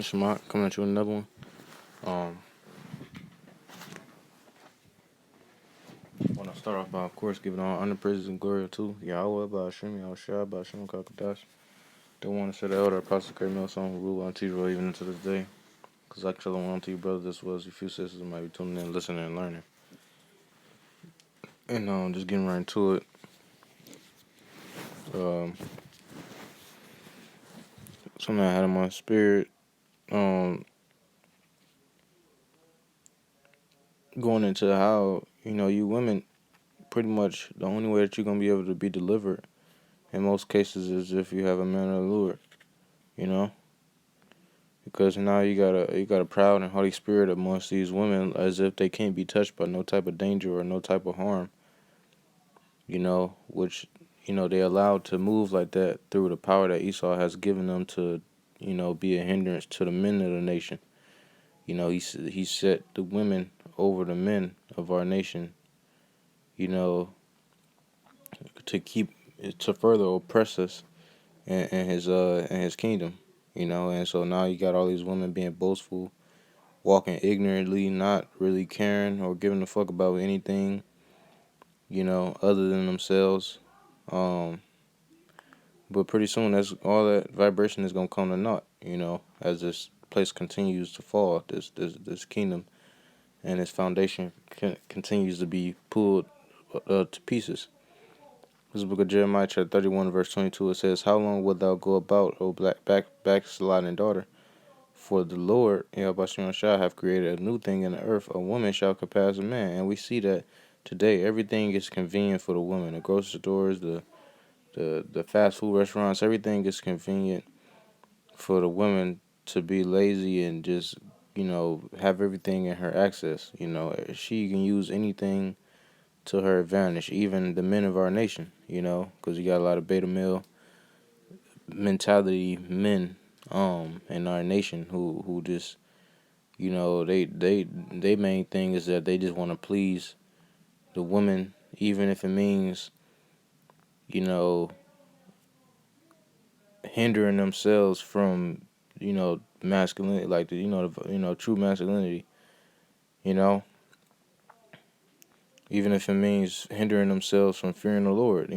Shemot coming at you with another one. Um, want to start off by, of course, giving all honor, praises, and glory to Yahweh, by Hashem, Yahushua, by Hashem, Kakadash. Don't want to say the elder Apostle Great Mill song who rule on Tiro even into this day. Because I kill on to you, brother. This was your few sisters might be tuning in, listening, and learning. And just getting right into it. Um, Something I had in my spirit. Going into how, you women, pretty much the only way that you're going to be able to be delivered in most cases is if you have a man of the Lord, you know? Because now you got a proud and Holy Spirit amongst these women as if they can't be touched by no type of danger or no type of harm, which, they allowed to move like that through the power that Esau has given them to, be a hindrance to the men of the nation. He set the women over the men of our nation, you know, to further oppress us in his kingdom, and so now you got all these women being boastful, walking ignorantly, not really caring or giving a fuck about anything, other than themselves. But pretty soon, that's all that vibration is gonna come to naught, as this place continues to fall, this kingdom and its foundation continues to be pulled to pieces. This is the book of Jeremiah, chapter 31, verse 22. It says, "How long wilt thou go about, O backsliding daughter? For the Lord, shall have created a new thing in the earth. A woman shall compass a man." And we see that today everything is convenient for the woman. The grocery stores, the fast food restaurants, everything is convenient for the woman to be lazy and just, have everything in her access. She can use anything to her advantage, even the men of our nation, because you got a lot of beta male mentality men in our nation who just, they main thing is that they just want to please the women, even if it means, you know, hindering themselves from, masculinity, like true masculinity, you know, even if it means hindering themselves from fearing the Lord,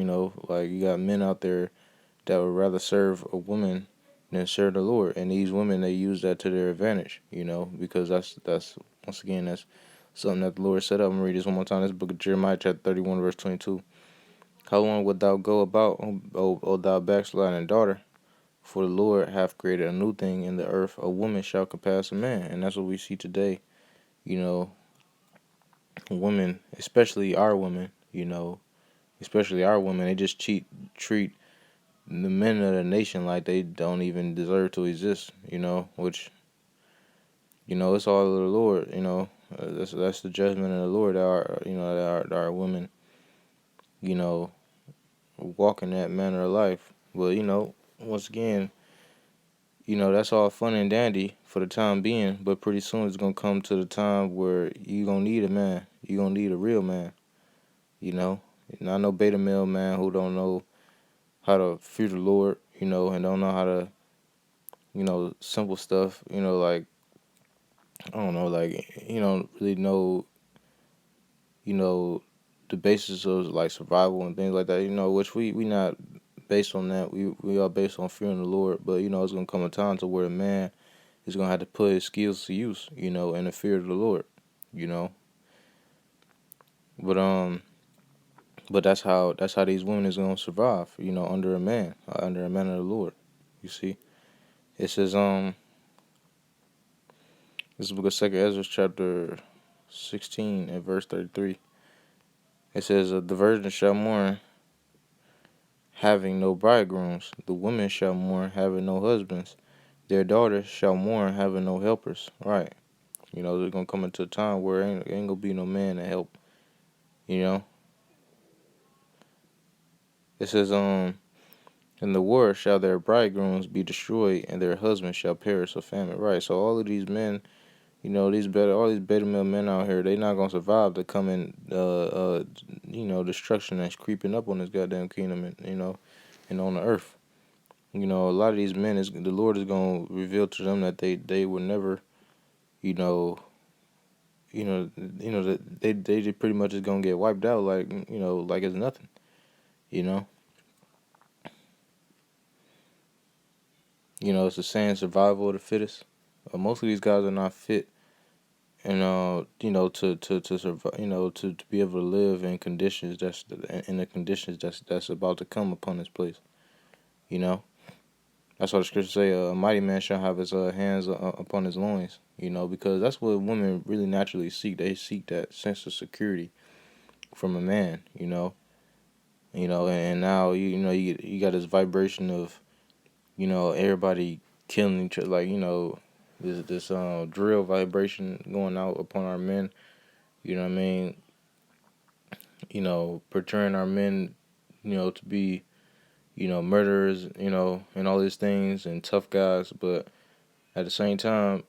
like you got men out there that would rather serve a woman than serve the Lord, and these women, they use that to their advantage, because that's once again, that's something that the Lord set up. I'm gonna read this one more time. This book of Jeremiah, chapter 31, verse 22. "How long wilt thou go about, O thou backsliding daughter? For the Lord hath created a new thing in the earth. A woman shall compass a man." And that's what we see today. Women, especially our women, they just treat the men of the nation like they don't even deserve to exist, which, it's all of the Lord, that's the judgment of the Lord, that our women, walk in that manner of life. But, once again, that's all fun and dandy for the time being, but pretty soon it's going to come to the time where you're going to need a man. You're going to need a real man, Not no beta male man who don't know how to fear the Lord, and don't know how to, simple stuff, like, I don't know, like, really know, the basis of, like, survival and things like that, which we not based on that. We are based on fearing the Lord, but, it's going to come a time to where a man is going to have to put his skills to use, in the fear of the Lord, But, that's how these women is going to survive, under a man of the Lord, you see. It says, this is the book of 2 Ezra, chapter 16, and verse 33. It says, "The virgin shall mourn, having no bridegrooms. The women shall mourn, having no husbands. Their daughters shall mourn, having no helpers." Right. There's going to come into a time where ain't going to be no man to help, It says, "In the war shall their bridegrooms be destroyed, and their husbands shall perish of famine." Right. So all of these men, all these beta male men out here, they not gonna survive the coming, destruction that's creeping up on this goddamn kingdom, and on the earth, A lot of these men is the Lord is gonna reveal to them that they were never, you know, that they just pretty much is gonna get wiped out like like it's nothing. You know, it's a saying survival of the fittest. Most of these guys are not fit, and to survive, to be able to live in conditions in the conditions that's about to come upon this place. You know, that's why the scriptures say a mighty man shall have his hands upon his loins. Because that's what women really naturally seek. They seek that sense of security from a man. And now you got this vibration of everybody killing each other, like this drill vibration going out upon our men. You know what I mean? Portraying our men, to be murderers, and all these things and tough guys, but at the same time,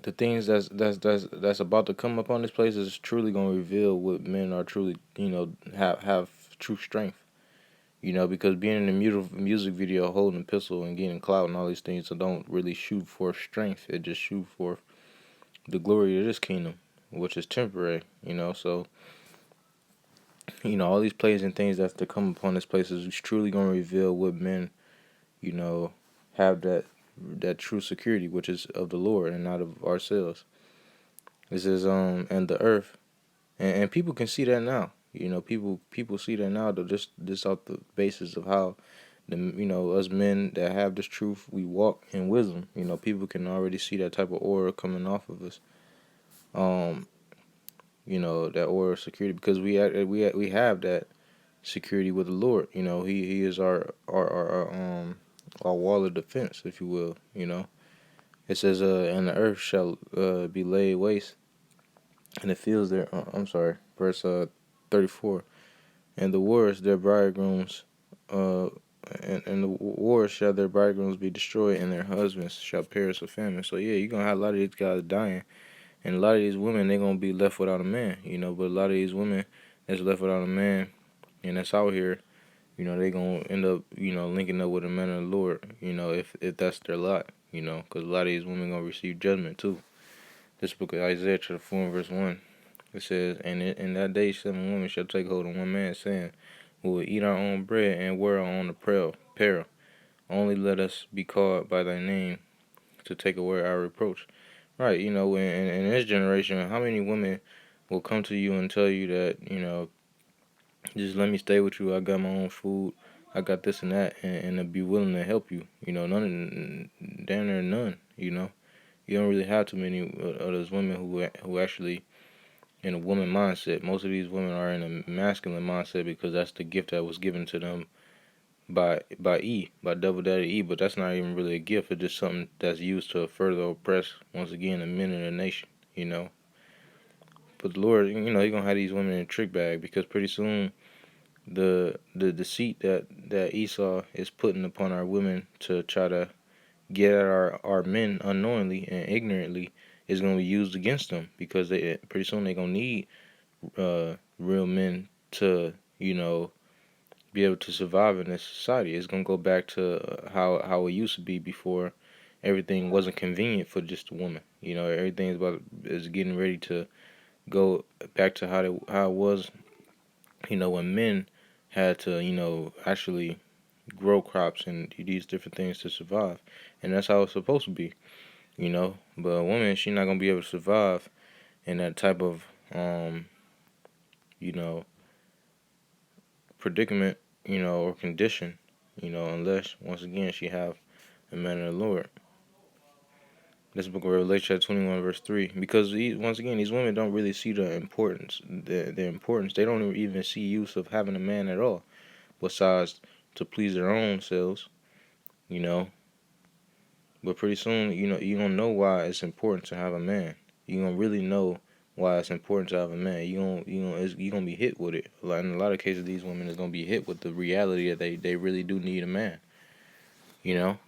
the things that's about to come upon this place is truly going to reveal what men are truly, have true strength. Because being in a music video, holding a pistol and getting clout and all these things, so don't really shoot for strength. It just shoot for the glory of this kingdom, which is temporary. So all these plays and things that's to come upon this place is truly going to reveal what men, you know, have that true security, which is of the Lord and not of ourselves. This is and the earth, and people can see that now. People see that now. Though just off the basis of how us men that have this truth, we walk in wisdom. People can already see that type of aura coming off of us. Um, that aura of security because we have that security with the Lord. He is our wall of defense, if you will. It says, and the earth shall be laid waste, and the fields there. I'm sorry, verse 34. And the wars their bridegrooms, uh, and the wars shall their bridegrooms be destroyed, and their husbands shall perish with famine. So yeah, you're gonna have a lot of these guys dying, and a lot of these women they're gonna be left without a man. But a lot of these women that's left without a man, and that's out here, they gonna end up, linking up with a man of the Lord. If that's their lot. Because a lot of these women gonna receive judgment too. This book of Isaiah chapter 4 and verse 1. It says, and in that day 7 women shall take hold of one man, saying, we will eat our own bread and wear our own apparel. Only let us be called by thy name to take away our reproach. Right, in this generation, how many women will come to you and tell you that, just let me stay with you. I got my own food. I got this and that, and to be willing to help you. Damn near none. You don't really have too many of those women who actually in a woman mindset. Most of these women are in a masculine mindset because that's the gift that was given to them by Double Daddy E. But that's not even really a gift. It's just something that's used to further oppress once again the men in the nation. But the Lord, He gonna have these women in a trick bag because pretty soon the deceit that Esau is putting upon our women to try to get at our men unknowingly and ignorantly is going to be used against them because they pretty soon they're going to need real men to be able to survive in this society. It's going to go back to how it used to be before everything wasn't convenient for just a woman. Everything is getting ready to go back to how it was. When men had to actually grow crops and these different things to survive, and that's how it's supposed to be. But a woman, she's not gonna be able to survive in that type of you know, predicament, or condition, unless once again she have a man of the Lord. This book of Revelation 21 verse 3. Because once again, these women don't really see the importance. The importance. They don't even see use of having a man at all, besides to please their own selves. You know, But pretty soon, you gonna know why it's important to have a man. You gonna really know why it's important to have a man. You gonna be hit with it. Like in a lot of cases, these women is gonna be hit with the reality that they really do need a man. You know.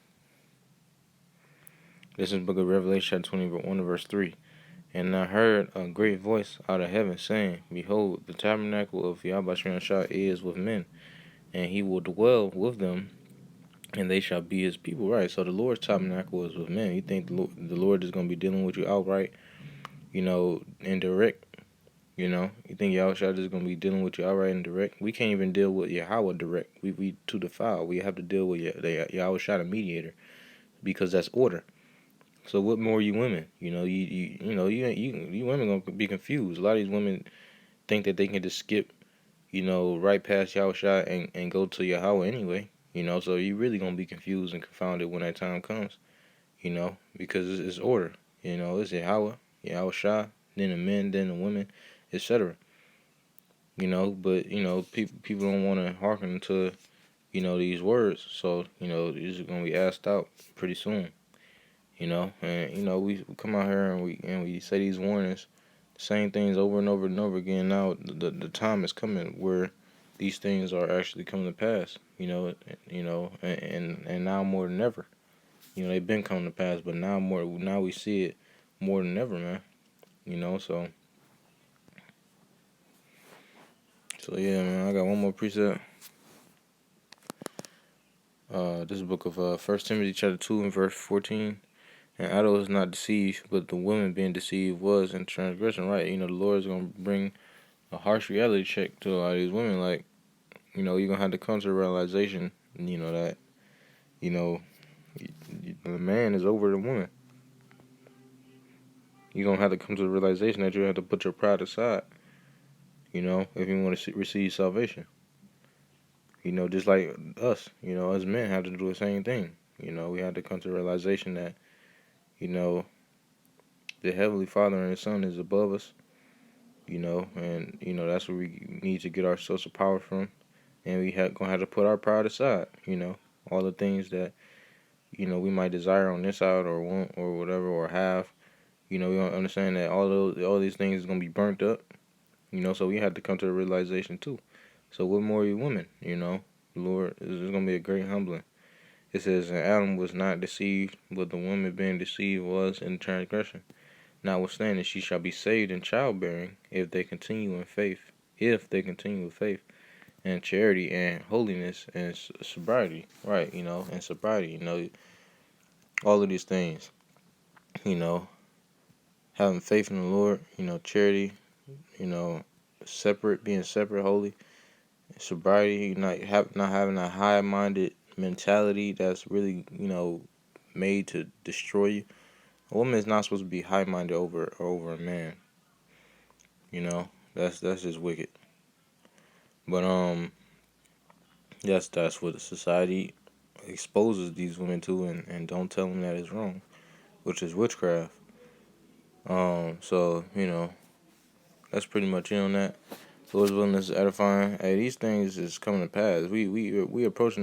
This is Book of Revelation 21 verse 3. And I heard a great voice out of heaven saying, Behold, the tabernacle of Yahweh Shah is with men, and he will dwell with them, and they shall be his people. Right. So the Lord's tabernacle is with men. You think the Lord is going to be dealing with you outright, indirect? You think Yahushua is going to be dealing with you outright and direct? We can't even deal with Yahweh direct. We too defiled. We have to deal with Yahushua the mediator, because that's order. So what more you women? You women gonna be confused. A lot of these women think that they can just skip, right past Yahushua and go to Yahweh anyway. So you really gonna be confused and confounded when that time comes. Because it's order. It's Yahushua, then the men, then the women, etc. But people don't want to hearken to these words. So these are gonna be asked out pretty soon. And we come out here and we say these warnings, same things over and over and over again. Now the time is coming where these things are actually coming to pass. And now more than ever. They've been coming to pass, but now we see it more than ever, man. So yeah, man. I got one more precept. This book of 1 Timothy chapter 2 and verse 14. And Adam was not deceived, but the woman being deceived was in transgression. Right? The Lord is gonna bring a harsh reality check to a lot of these women. Like, you're gonna have to come to the realization, that you know the man is over the woman. You're gonna have to come to the realization that you have to put your pride aside. If you want to receive salvation. Just like us. Us men have to do the same thing. We have to come to the realization that the Heavenly Father and His Son is above us. And that's where we need to get our source of power from, and gonna have to put our pride aside. All the things that we might desire on this side or want or whatever or have. We don't understand that all these things is gonna be burnt up. So we have to come to the realization too. So what more are you women? Lord, this is gonna be a great humbling. It says, and Adam was not deceived, but the woman being deceived was in transgression. Notwithstanding, she shall be saved in childbearing if they continue in faith. If they continue with faith and charity and holiness and sobriety, right? And sobriety, all of these things, you know, having faith in the Lord, charity, you know, being separate, holy, sobriety, not having a high-minded mentality that's really, made to destroy you. A woman is not supposed to be high-minded over a man. That's just wicked. But that's what society exposes these women to, and don't tell them that it's wrong, which is witchcraft. So that's pretty much it on that. Lord's willingness is edifying. Hey, these things is coming to pass. We approaching that